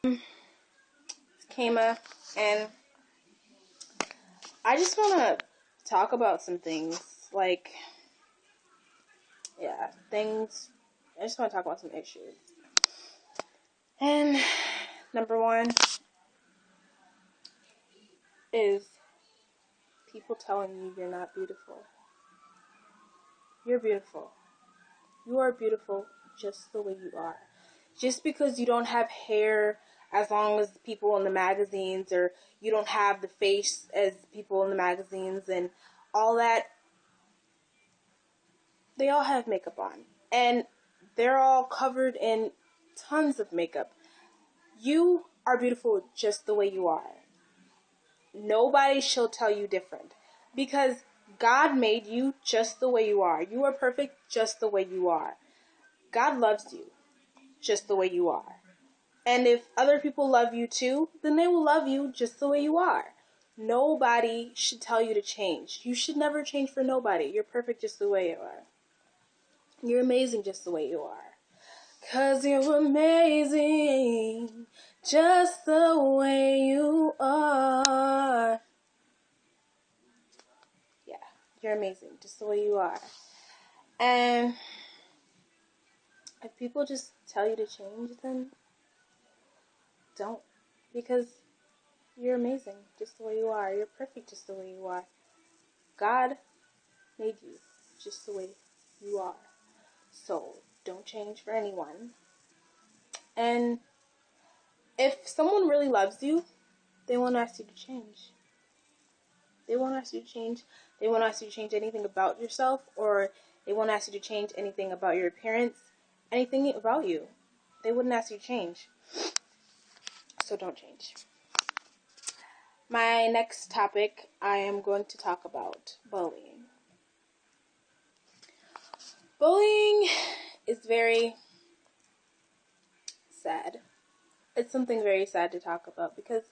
Kama, and I just want to talk about some things. Things. I just want to talk about some issues. And number one is people telling you you're not beautiful. You're beautiful. You are beautiful just the way you are. Just because you don't have hair as long as people in the magazines, or you don't have the face as people in the magazines and all that, they all have makeup on. And they're all covered in tons of makeup. You are beautiful just the way you are. Nobody shall tell you different. Because God made you just the way you are. You are perfect just the way you are. God loves you just the way you are. And if other people love you too, then they will love you just the way you are. Nobody should tell you to change. You should never change for nobody. You're perfect just the way you are. You're amazing just the way you are. 'Cause you're amazing just the way you are. Yeah, you're amazing just the way you are. And if people just tell you to change, then don't. Because you're amazing just the way you are. You're perfect just the way you are. God made you just the way you are. So don't change for anyone. And if someone really loves you, they won't ask you to change. They won't ask you to change. They won't ask you to change anything about yourself, or they won't ask you to change anything about your appearance, anything about you. They wouldn't ask you to change. So don't change. My next topic, I am going to talk about bullying. Bullying is very sad. It's something very sad to talk about, because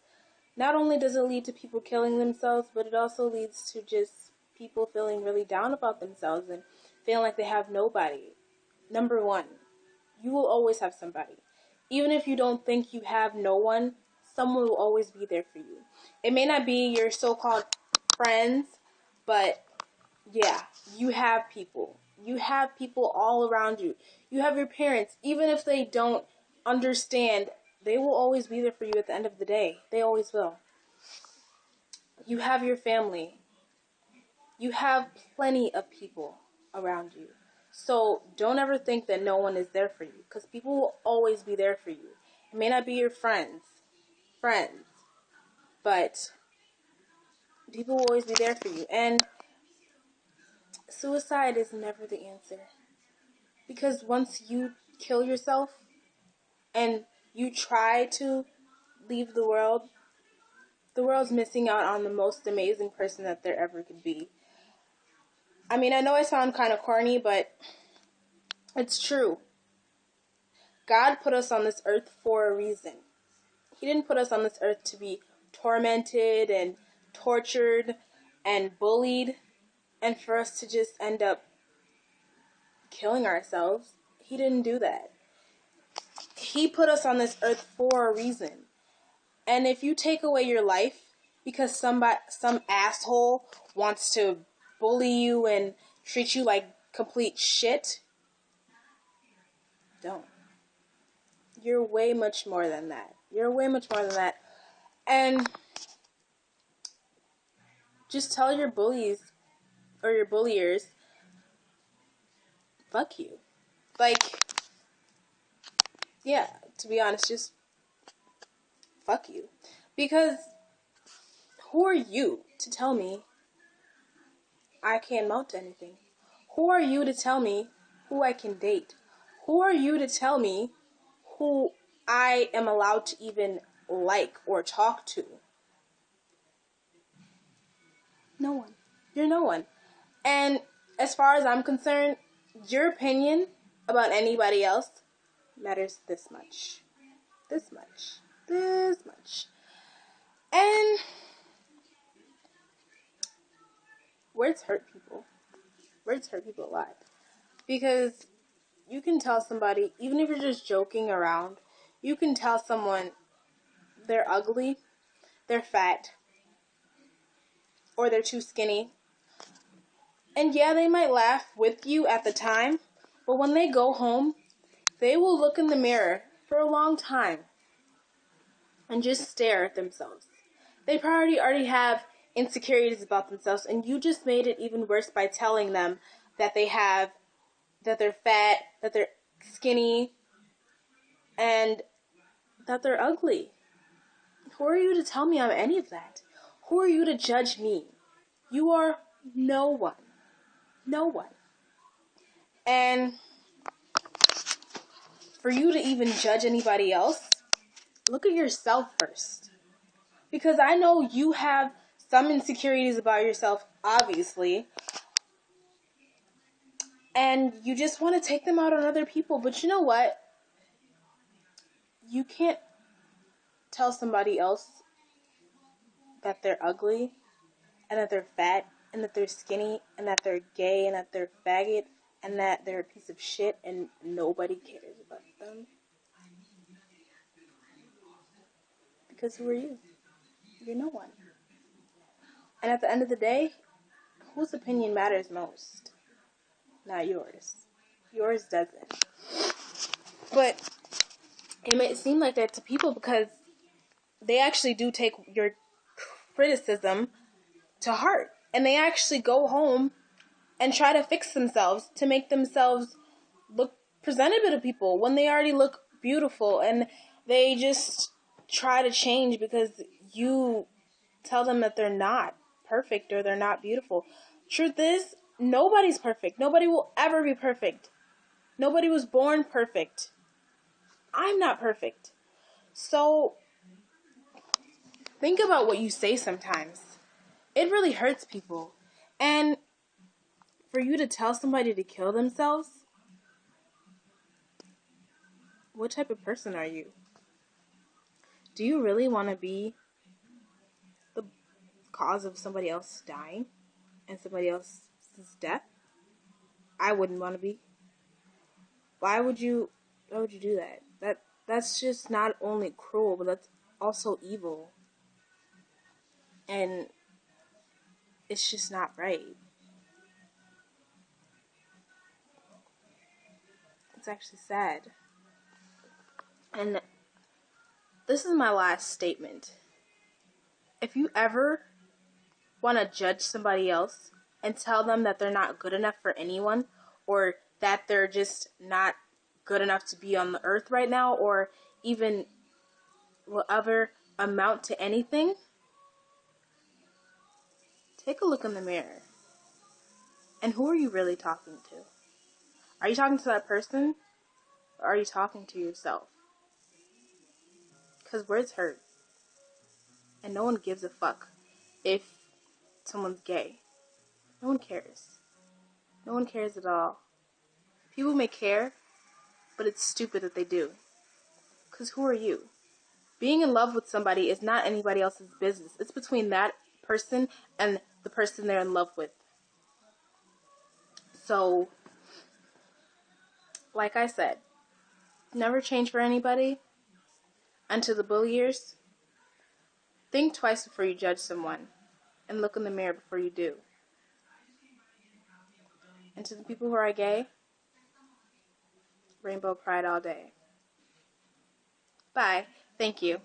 not only does it lead to people killing themselves, but it also leads to just people feeling really down about themselves and feeling like they have nobody. Number one, you will always have somebody. Even if you don't think you have no one, someone will always be there for you. It may not be your so-called friends, but yeah, you have people. You have people all around you. You have your parents. Even if they don't understand, they will always be there for you at the end of the day. They always will. You have your family. You have plenty of people around you. So don't ever think that no one is there for you, because people will always be there for you. It may not be your friends, but people will always be there for you. And suicide is never the answer. Because once you kill yourself and you try to leave the world's missing out on the most amazing person that there ever could be. I mean, I know I sound kind of corny, but it's true. God put us on this earth for a reason. He didn't put us on this earth to be tormented and tortured and bullied and for us to just end up killing ourselves. He didn't do that. He put us on this earth for a reason. And if you take away your life because some asshole wants to bully you and treat you like complete shit, don't. You're way much more than that. You're way much more than that. And just tell your bullies or your bulliers, fuck you. Yeah, to be honest, just fuck you. Because who are you to tell me I can't amount to anything? Who are you to tell me who I can date? Who are you to tell me who I am allowed to even like or talk to? No one. You're no one. And as far as I'm concerned, your opinion about anybody else matters this much. This much. This much. And words hurt people. Words hurt people a lot. Because you can tell somebody, even if you're just joking around, you can tell someone, they're ugly, they're fat, or they're too skinny. And yeah, they might laugh with you at the time, but when they go home, they will look in the mirror for a long time and just stare at themselves. They probably already have insecurities about themselves, and you just made it even worse by telling them that they're fat, that they're skinny, and that they're ugly. Who are you to tell me I'm any of that? Who are you to judge me? You are no one. No one. And for you to even judge anybody else, look at yourself first. Because I know you have some insecurities about yourself, obviously. And you just want to take them out on other people. But you know what? You can't tell somebody else that they're ugly and that they're fat and that they're skinny and that they're gay and that they're faggot and that they're a piece of shit and nobody cares about them. Because who are you? You're no one. And at the end of the day, whose opinion matters most? Not yours. Yours doesn't. But it may seem like that to people because they actually do take your criticism to heart. And they actually go home and try to fix themselves to make themselves look presentable to people when they already look beautiful. And they just try to change because you tell them that they're not perfect or they're not beautiful. Truth is, nobody's perfect. Nobody will ever be perfect. Nobody was born perfect. I'm not perfect. So think about what you say sometimes. It really hurts people. And for you to tell somebody to kill themselves, what type of person are you? Do you really want to be the cause of somebody else dying and somebody else's death? I wouldn't want to be. Why would you do that? That's just not only cruel, but that's also evil. And it's just not right. It's actually sad. And this is my last statement. If you ever want to judge somebody else and tell them that they're not good enough for anyone, or that they're just not good enough to be on the earth right now, or even will ever amount to anything, take a look in the mirror. And who are you really talking to? Are you talking to that person? Or are you talking to yourself? Because words hurt. And no one gives a fuck if someone's gay. No one cares. No one cares at all. People may care, but it's stupid that they do. Because who are you? Being in love with somebody is not anybody else's business. It's between that person and the person they're in love with. So, like I said, never change for anybody. And to the bulliers, think twice before you judge someone. And look in the mirror before you do. And to the people who are gay, Rainbow Pride all day. Bye. Thank you.